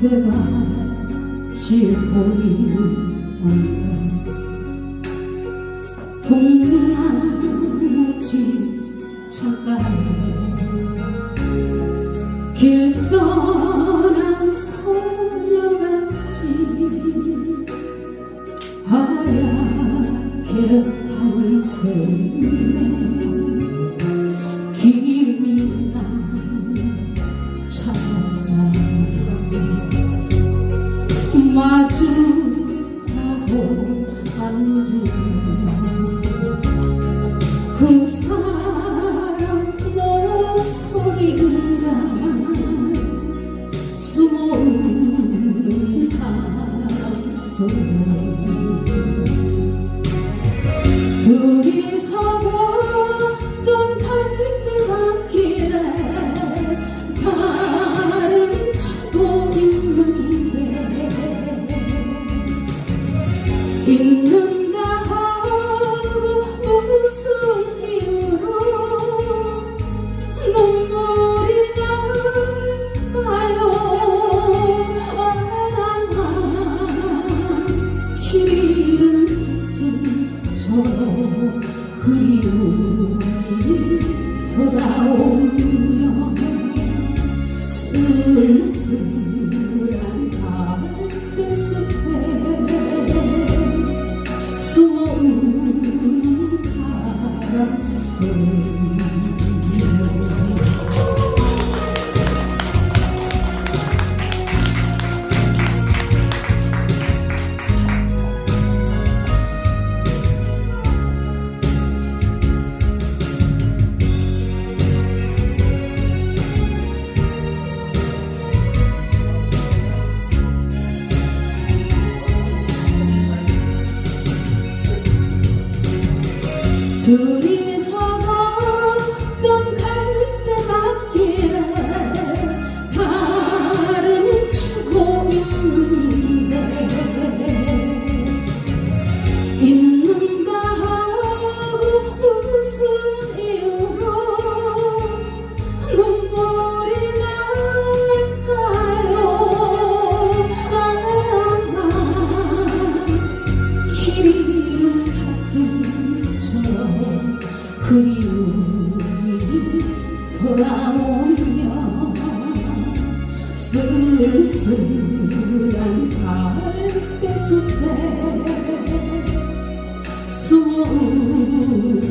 그때가 지보이던 동나무 지쳐가에 길 떠난 소녀같이 하얗게 밤을 새우네 길이 나 찾아 마주하고 앉으면 그 사람 목소리인가 숨어있는 바람 속에 둘이서 걷던 갈대밭길에 다른 치고 있는데 있는가 하고 무슨 이유로 눈물이 날까요. 길은 사슴처럼 그리움이 돌아오며 쓸쓸한 갈대숲에 숨어있는 바람 소리 둘이서 걷던 갈대밭길에 달은 치고 있는데 있는가 하고 무슨 이유로 눈물이 날까요. 길이는 사슴처럼 그리움이 돌아오며 쓸쓸한 갈대숲에 숨어오는